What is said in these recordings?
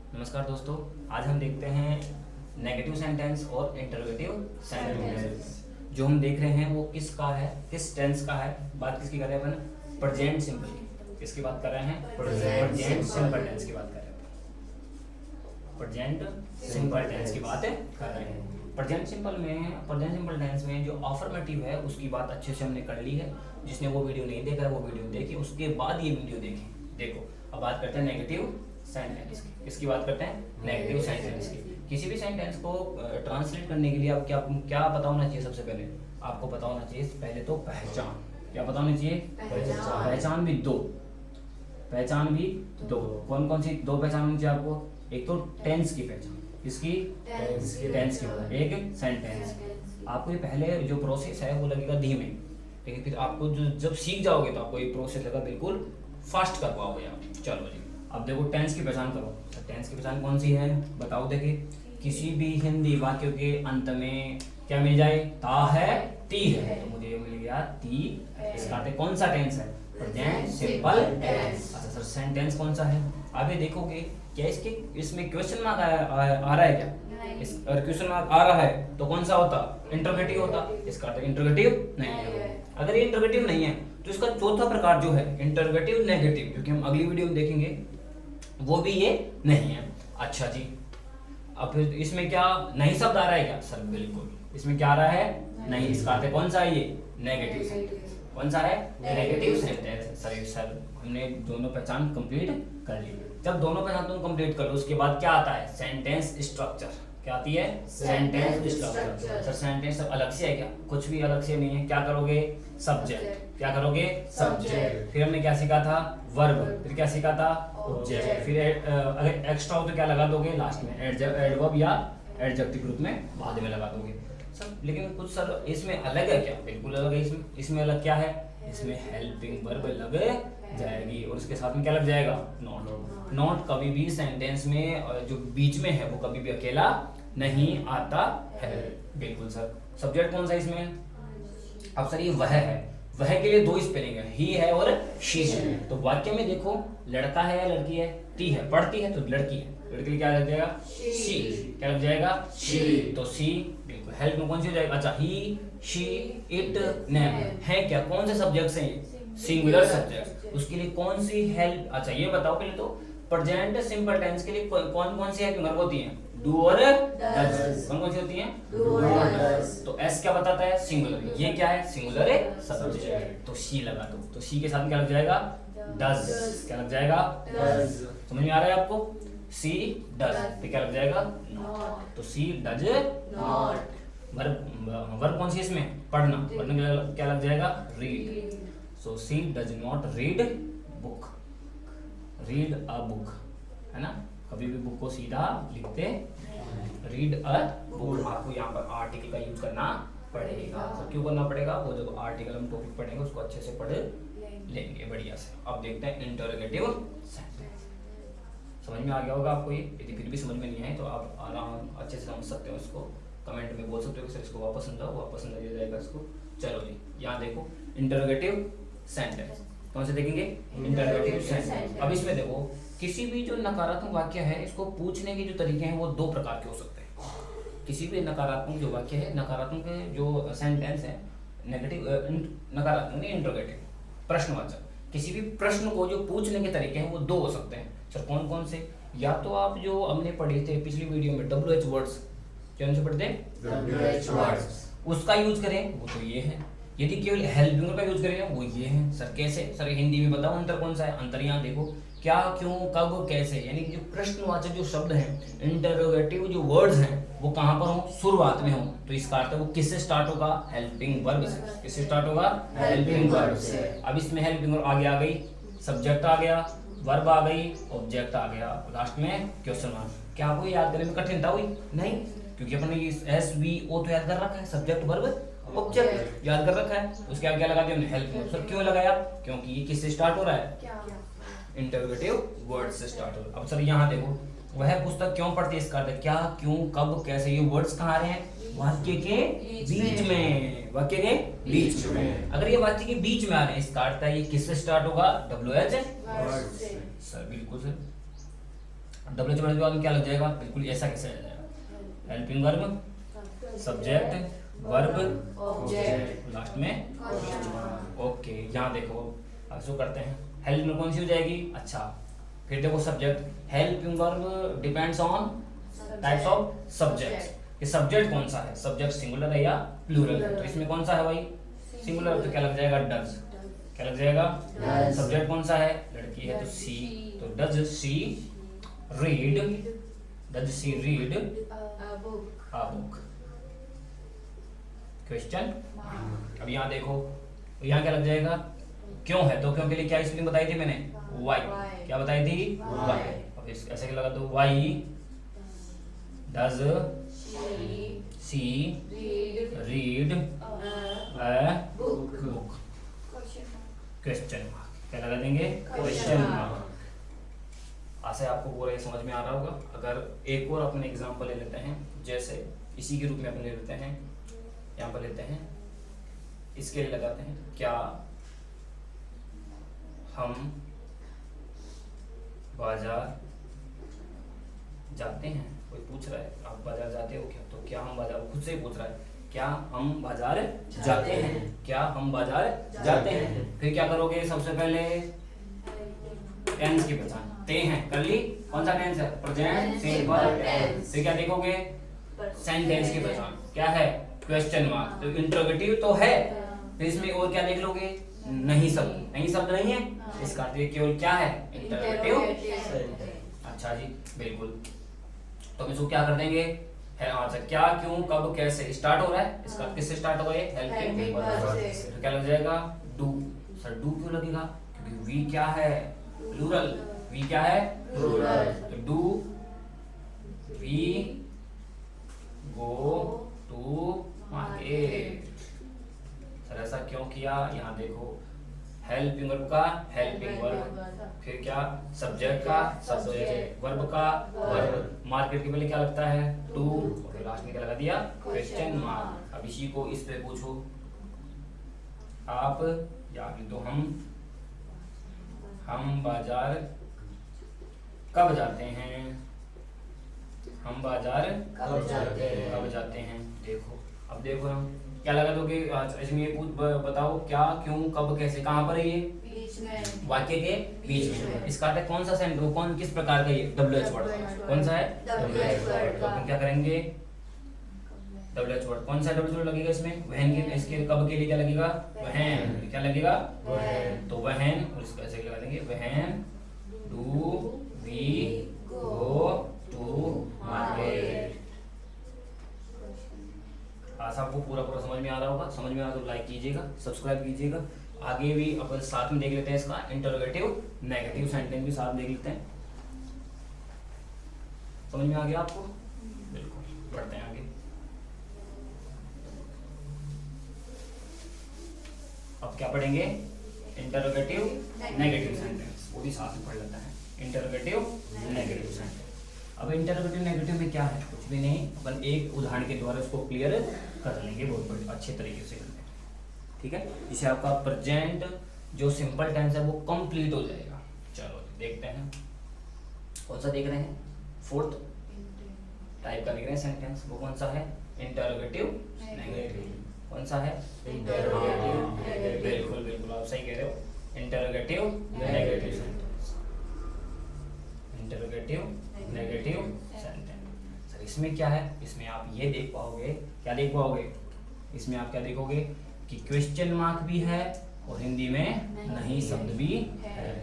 नमस्कार दोस्तों, आज हम देखते हैं नेगेटिव सेंटेंस और इंटरोगेटिव सेंटेंस। जो हम देख रहे हैं वो किसका है, किस टेंस का है। बात किसकी कर रहे हैं अपन? प्रेजेंट सिंपल की। किसकी बात कर रहे हैं? प्रेजेंट सिंपल टेंस की बात कर रहे हैं। प्रेजेंट सिंपल टेंस की बात कर रहे हैं। प्रेजेंट सिंपल टेंस में जो अफर्मेटिव है उसकी बात अच्छे से हमने कर ली है। जिसने वो वीडियो नहीं देखा है वो वीडियो देखे, उसके बाद ये वीडियो देखें। देखो, अब बात करते हैं नेगेटिव सेंटेंस की। किसकी बात करते हैं? नेगेटिव सेंटेंस की। किसी भी सेंटेंस को ट्रांसलेट करने के लिए आप क्या पता होना चाहिए? सबसे पहले आपको पता होना चाहिए पहले तो पहचान। क्या पता होनी चाहिए? पहचान भी दो। कौन कौन सी दो पहचान होनी चाहिए आपको? एक तो टेंस की पहचान। किसकी? टेंस की पहचान। एक सेंटेंस। आपको ये पहले जो प्रोसेस है वो लगेगा धीमे, लेकिन फिर आपको जो जब सीख जाओगे तो आपको ये प्रोसेस लगा बिल्कुल फास्ट कर पाओगे आप। चलो जी, अब देखो टेंस की पहचान करो। टेंस की पहचान कौन सी है बताओ। देखिए, किसी भी हिंदी वाक्य के अंत में क्या मिल जाए? ता है, ती है, तो मुझे ये मिल गया ती। इसका अर्थ कौन सा टेंस है? Present simple tense. अच्छा सर, सेंटेंस कौन सा है? अब ये देखोगे क्या इसमें क्वेश्चन मार्क आ रहा है क्या? अगर क्वेश्चन मार्क आ रहा है तो कौन सा होता? इंटरोगेटिव होता। इसका अर्थ इंटरोगेटिव नहीं है। अगर ये इंटरोगेटिव नहीं है तो इसका चौथा प्रकार जो है इंटरोगेटिव नेगेटिव, क्योंकि हम अगली वीडियो में देखेंगे, वो भी ये नहीं है। अच्छा जी, अब फिर इसमें क्या नहीं शब्द आ रहा है क्या? सर बिल्कुल, इसमें क्या आ रहा है? नहीं। इसका अर्थ कौन सा है? ये नेगेटिव सेंटेंस। कौन सा है? Negative sentence. सर हमने दोनों पहचान कंप्लीट कर ली। जब दोनों पहचान तुम कंप्लीट कर लो उसके बाद क्या आता है? Sentence structure. क्या आती है? Sentence structure. सर सेंटेंस अलग से है क्या? कुछ भी अलग से नहीं है। क्या करोगे? सब्जेक्ट। क्या करोगे? सब्जेक्ट। फिर हमने क्या सीखा था? वर्ब। फिर क्या सीखा था? ऑब्जेक्ट। फिर अगर एक्स्ट्रा हो तो क्या लगा दोगे? लास्ट में एडवर्ब या एडजेक्टिव रूप में बाद में लगा दोगे। सर लेकिन कुछ सर इसमें अलग है क्या? बिल्कुल अलग है। इसमें अलग क्या है? इसमें हेल्पिंग वर्ब लग जाएगी और उसके साथ में क्या लग जाएगा? नॉट। नॉट कभी भी सेंटेंस में जो बीच में है वो कभी भी अकेला नहीं आता है। बिल्कुल सर। सब्जेक्ट कौन सा इसमें? अब सर ये वह है। वह के लिए दो स्पेलिंग है, ही है और शी है। तो वाक्य में देखो, लड़का है या लड़की है? ती है। पढ़ती है तो लड़की है, लड़के लिए क्या लग जाएगा? शी। क्या लग जाएगा? शी। तो सी बिल्कुल। हेल्प में कौन सी हो जाएगा? अच्छा, ही, शी, इट, नेम है क्या? कौन से सब्जेक्ट्स हैं ये? Singular subject. उसके लिए कौन सी हेल्प? अच्छा ये बताओ पहले तो, प्रेजेंट सिंपल टेंस के लिए कौन कौन सी हेल्पिंग वर्ब होती हैं? डू और डज। कौन कौन सी होती हैं? डू और डज। तो एस क्या बताता है? सिंगुलर। ये क्या है? सिंगुलर है सब्जेक्ट। तो सी लगा दो। तो सी के साथ क्या लग जाएगा? डज। क्या लग जाएगा? डज। समझ में आ रहा है आपको? सी डज तो क्या लग जाएगा? नॉट। तो सी डज नॉट। वर्ब कौन सी इसमें? पढ़ना। पढ़ने के लिए क्या लग जाएगा? Read. So she does not read book. Read a book, है ना? कभी भी बुक को सीधा लिखते रीड अ बुक। आपको यहाँ पर आर्टिकल का यूज करना पड़ेगा। तो क्यों करना पड़ेगा? वो जब आर्टिकल हम टॉपिक पढ़ेंगे उसको अच्छे से पढ़ लेंगे बढ़िया से। अब देखते हैं इंटरोगेटिव सेंटेंस। समझ में आ गया होगा आपको ये? यदि फिर भी समझ में नहीं आए तो आप आराम अच्छे से समझ सकते हो। इसको कमेंट में बोल सकते हो कि सर इसको वापस समझाओ, वापस समझा दिया जाएगा इसको। चलो जी, यहाँ देखो इंटरोगेटिव सेंटेंस। कौन से देखेंगे? Interrogative sentence. अब इसमें देखो, किसी भी जो नकारात्मक वाक्य है इसको पूछने के जो तरीके हैं वो दो प्रकार के हो सकते हैं। किसी भी नकारात्मक जो वाक्य है, नकारात्मक जो सेंटेंस है, नेगेटिव नकारात्मक नहीं, इंटरोगेटिव प्रश्नवाचक। किसी भी प्रश्न को जो पूछने के तरीके हैं वो दो हो सकते हैं। सर कौन कौन से? या तो आप जो हमने पढ़े थे पिछली वीडियो में WH वर्ड्स, क्या उनसे पढ़ते हैं? WH वर्ड्स, उसका यूज करें, वो तो ये है। यदि केवल हेल्पिंग का यूज करें वो ये है। सर कैसे? सर हिंदी में बताओ अंतर कौन सा है? अंतर यहाँ देखो, क्या, क्यों, कब, कैसे, यानी कि जो प्रश्नवाचक जो शब्द हैं, इंटरोगेटिव जो वर्ड्स हैं, वो कहाँ पर हो? शुरुआत में हो। तो इसका अर्थ वो किससे स्टार्ट होगा? हेल्पिंग वर्ब से। किससे स्टार्ट होगा? हेल्पिंग वर्ब से। अब इसमें हेल्पिंग वर्ब आगे आ गई, सब्जेक्ट आ गया, वर्ब आ गई, ऑब्जेक्ट आ गया, लास्ट में क्वेश्चन मार्क। क्या आपको याद करने में कठिनता हुई? नहीं, क्योंकि अपने ये SVO तो याद कर रखा है, सब्जेक्ट वर्ब ऑब्जेक्ट याद कर रखा है। उसके आगे क्या लगा दिया? हेल्प। सर क्यों लगाया? क्योंकि ये किससे स्टार्ट हो रहा है? इंटरोगेटिव वर्ड से स्टार्ट हो रहा है। अब सर यहाँ देखो, वह पुस्तक क्यों पढ़ती है? इसका अर्थ क्या, क्यों, कब, कैसे, ये वर्ड्स कहाँ आ रहे हैं? वाक्य के बीच में। वाक्य के बीच में। अगर ये वाक्य के बीच में आ रहे हैं इसका अर्थ है ये किससे स्टार्ट होगा? WH। सर बिल्कुल सर। डब्ल्यू एच वर्ड के बाद में क्या लग जाएगा, बिल्कुल ऐसा कैसे आ जाएगा, helping verb, subject, verb, object, last में क्वेश्चन। ओके, यहाँ देखो अब शो करते हैं, हेल्प में कौन सी हो जाएगी, अच्छा फिर देखो subject, helping verb depends on types of subject, कि सब्जेक्ट कौन सा है, सब्जेक्ट सिंगुलर है या प्लूरल है, तो इसमें कौन सा है भाई सिंगुलर, तो क्या लग जाएगा डज, क्या लग जाएगा, सब्जेक्ट कौन सा है, लड़की है तो सी, तो does she read, does she read a book, question. अब यहाँ देखो, यहाँ क्या लग जाएगा, क्यों है, तो क्यों के लिए क्या स्पेलिंग बताई थी मैंने, वाई, क्या बताई थी, वाई, अब ऐसे क्या लगा, तो why does she read a book, question mark, क्या लगा देंगे, क्वेश्चन मार्क। आशा है आपको पूरा ये समझ में आ रहा होगा। अगर एक और अपने एग्जांपल ले लेते हैं, जैसे इसी के रूप में अपन ले लेते हैं, यहाँ पर लेते हैं, इसके लिए लगाते हैं, क्या हम बाजार जाते हैं, कोई पूछ रहा है आप बाजार जाते हो क्या, तो क्या हम बाजार, खुद से ही पूछ रहा है क्या हम बाजार जाते हैं, क्या हम बाजार जाते हैं, फिर क्या करोगे, सबसे पहले टेंस की पहचान, ते हैं कर ली, कौन सा टेंस है, प्रेजेंट सिंपल टेंस, फिर क्या देखोगे सेंटेंस की पहचान, क्या है, क्वेश्चन मार्क, तो इंटरोगेटिव तो है, फिर इसमें और क्या देख लोगे, नहीं शब्द, नहीं शब्द नहीं है, इसका अर्थ ये केवल क्या है, इंटरोगेटिव। अच्छा जी बिल्कुल, तो हम इसको क्या कर देंगे, है अच्छा, क्या क्यों कब कैसे स्टार्ट हो रहा है, इसका किससे स्टार्ट हो रहा है, हेल्पिंग वर्ब से, तो क्या लग जाएगा, डू, सर डू क्यों लगेगा, क्योंकि वी क्या है, प्लूरल, वी क्या है, प्लूरल, तो do we go to market, sir ऐसा क्यों किया, यहाँ देखो हेल्पिंग वर्ब का हेल्पिंग वर्ब, फिर क्या सब्जेक्ट का सब्जेक्ट, वर्ब का वर्ब, मार्केट के पहले क्या लगता है टू, और फिर लास्ट में क्या लगा दिया, क्वेश्चन मार्क। अब इसी को इस पे पूछो आप, या तो हम बाजार कब जाते हैं, हम बाजार कब जाते हैं, देखो अब देखो हम क्या लगा दोगे, इसमें ये पूछ बताओ क्या क्यों कब कैसे, कहाँ पर है ये, बीच में, वाक्य के बीच में, इसका अर्थ कौन सा सेंटेंस, कौन किस प्रकार का, ये डब्ल्यू एच वर्ड, कौन सा है डब्ल्यू एच वर्ड, तो हम क्या करेंगे, डब्ल्यू एच वर्ड, कौन सा डब्ल्यू वर्ड लगेगा इसमें, वहन के, इसके कब के लिए क्या लगेगा, वहन, क्या लगेगा, तो वहन, और इसको ऐसे लगा देंगे, when do we go to market. आशा आपको पूरा समझ में आ रहा होगा, समझ में आ तो लाइक कीजिएगा, सब्सक्राइब कीजिएगा। आगे भी अपन साथ में देख लेते हैं इसका इंटरोगेटिव नेगेटिव सेंटेंस भी साथ देख लेते हैं, समझ में आ गया आपको, बिल्कुल बढ़ते हैं आगे। अब क्या पढ़ेंगे, इंटरोगेटिव नेगेटिव सेंटेंस, वो भी साथ में पढ़ लेते हैं, इंटरोगेटिव नेगेटिव सेंटेंस। अब इंटरोगेटिव नेगेटिव में क्या है, कुछ भी नहीं, अपन एक उदाहरण के द्वारा उसको क्लियर कर लेंगे बहुत बड़े अच्छे तरीके से, ठीक है, जिससे आपका प्रेजेंट जो सिंपल टेंस है वो कंप्लीट हो जाएगा। चलो देखते हैं, कौन सा देख रहे हैं, फोर्थ टाइप का देख रहे हैं सेंटेंस, वो कौन सा है, इंटरोगेटिव नेगेटिव, कौन सा है, इंटरोगेटिव, बिल्कुल बिल्कुल आप सही कह रहे हो, interrogative negative sentence, interrogative negative sentence. Sir इसमें क्या है, इसमें आप ये देख पाओगे, क्या देख पाओगे, इसमें आप क्या देखोगे कि क्वेश्चन मार्क भी है और हिंदी में नहीं शब्द भी है।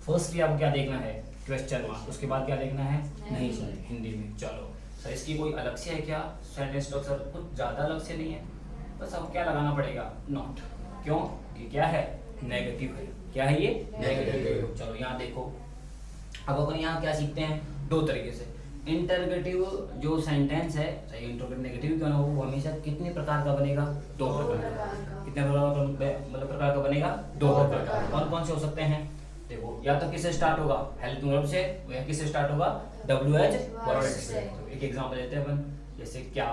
फर्स्टली आपको क्या देखना है, क्वेश्चन मार्क, उसके बाद क्या देखना है, नहीं शब्द हिंदी में। चलो सर इसकी कोई अलग से है क्या सेंटेंस स्ट्रक्चर, कुछ ज्यादा अलग से नहीं है, बस अब क्या लगाना पड़ेगा, नॉट, क्यों कि क्या है, नेगेटिव है, क्या है ये, नेगेटिव। चलो यहाँ देखो, अब अपन यहाँ क्या सीखते हैं, दो तरीके से, इंटरोगेटिव जो सेंटेंस है, चाहे इंटरोगेटिव नेगेटिव क्यों ना हो, वो हमेशा कितने प्रकार का बनेगा, दो प्रकार का, कितने मतलब प्रकार का बनेगा, दो प्रकार का। कौन कौन से हो सकते हैं, देखो या तो किससे स्टार्ट होगा, हेल्पिंग वर्ब से, या किससे स्टार्ट होगा, डब्ल्यू एच वर्ड से। तो एक एग्जांपल लेते हैं अपन, जैसे क्या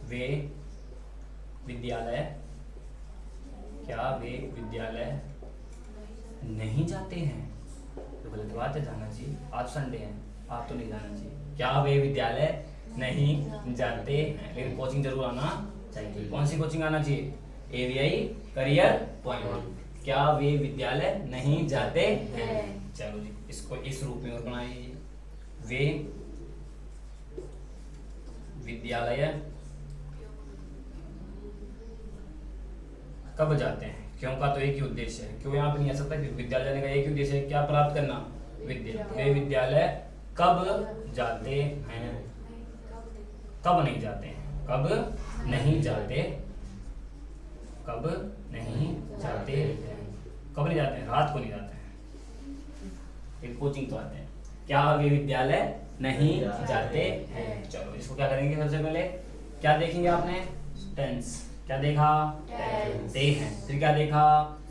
वे विद्यालय नहीं जाते हैं, तो गलत बात है, जाना चाहिए। आज संडे है, आप तो नहीं जाना चाहिए। क्या वे विद्यालय नहीं जाते हैं, लेकिन कोचिंग जरूर आना चाहिए। कौन सी कोचिंग आना चाहिए? AVI career point. क्या वे विद्यालय नहीं जाते हैं? चलो जी, इसको इस रूप में और बनाइए। वे विद्यालय कब जाते हैं? क्यों का तो एक ही उद्देश्य है, क्यों यहाँ पे नहीं आ सकता, क्योंकि विद्यालय जाने का एक ही उद्देश्य है, क्या प्राप्त करना? विद्या। वे विद्यालय कब जाते हैं? कब नहीं जाते हैं? कब नहीं जाते? कब नहीं जाते हैं? कब नहीं जाते हैं? रात को नहीं जाते हैं, एक कोचिंग तो आते हैं। क्या वे विद्यालय नहीं जाते हैं? चलो इसको क्या करेंगे, सबसे पहले क्या देखेंगे आपने? टेंस। क्या देखा? दे हैं। फिर क्या देखा?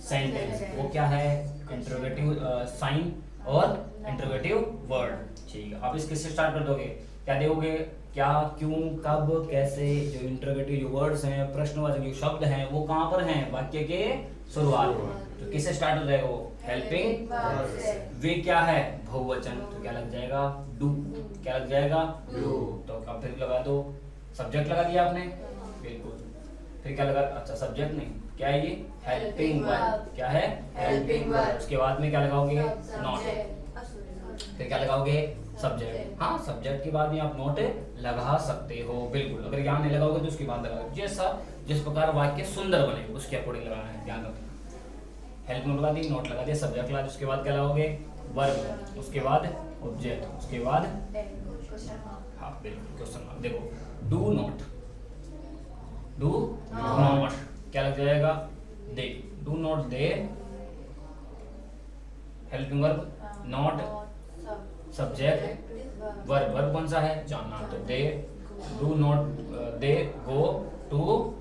सेंटेंस। वो क्या है? इंटरोगेटिव साइन और इंटरोगेटिव वर्ड। ठीक है, आप इसके से स्टार्ट कर दोगे। क्या देखोगे? क्या, क्यों, कब, कैसे। जो इंटरोगेटिव जो वर्ड्स हैं, प्रश्नवाचक जो शब्द हैं, वो कहाँ पर हैं? वाक्य के शुरुआत में। तो किससे स्टार्ट हो जाएगा वो? हेल्पिंग। वे क्या है? बहुवचन। तो क्या लग जाएगा? डू। क्या लग जाएगा? डू। तो अब फिर लगा दो, सब्जेक्ट लगा दिया आपने, बिल्कुल। फिर क्या लगा? अच्छा, सब्जेक्ट नहीं, क्या है ये? Helping verb. क्या है? Helping verb. उसके बाद में क्या लगाओगे? नॉट। फिर क्या लगाओगे? सब्जेक्ट। हाँ, सब्जेक्ट के बाद में आप नोट लगा सकते हो, बिल्कुल। अगर यहाँ नहीं लगाओगे तो उसके बाद लगाओगे। जैसा जिस प्रकार वाक्य सुंदर बने उसके अकॉर्डिंग लगाना है, ध्यान रखना। हेल्प नोट लगा दी, नोट लगा दिया, सब्जेक्ट लगा दिया, उसके बाद क्या लगाओगे? वर्ब, उसके बाद ऑब्जेक्ट, उसके बाद हाँ बिल्कुल क्वेश्चन मार्क। देखो, डू नॉट, डू नॉट क्या लग जाएगा? They. Do not they helping verb, not subject, verb. Verb कौन सा है? जाना। तो they, do not they go to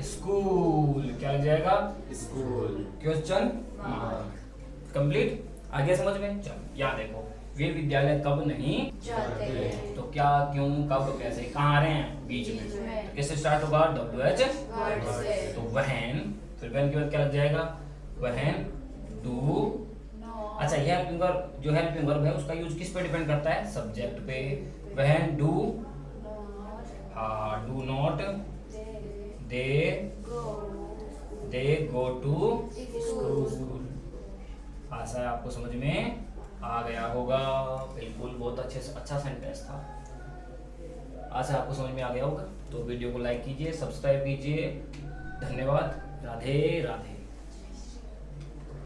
school. क्या लग जाएगा? स्कूल। Question mark. कंप्लीट। आगे समझ में? चलो यहाँ देखो, वे विद्यालय कब नहीं जाते। तो क्या, क्यों, कब, कैसे, कहाँ आ रहे हैं? बीच में। तो कैसे स्टार्ट होगा? WH word. तो वहन, फिर वहन के बाद क्या लग जाएगा? वहन, डू। अच्छा, ये हेल्पिंग वर्ब, जो हेल्पिंग वर्ब है उसका यूज किस पे डिपेंड करता है? सब्जेक्ट पे। वहन डू, हाँ, do not they go to school. आशा है आपको समझ में आ गया होगा, बिल्कुल। बहुत अच्छा सेंटेंस था। आशा आपको समझ में आ गया होगा। तो वीडियो को लाइक कीजिए, सब्सक्राइब कीजिए। धन्यवाद। राधे राधे।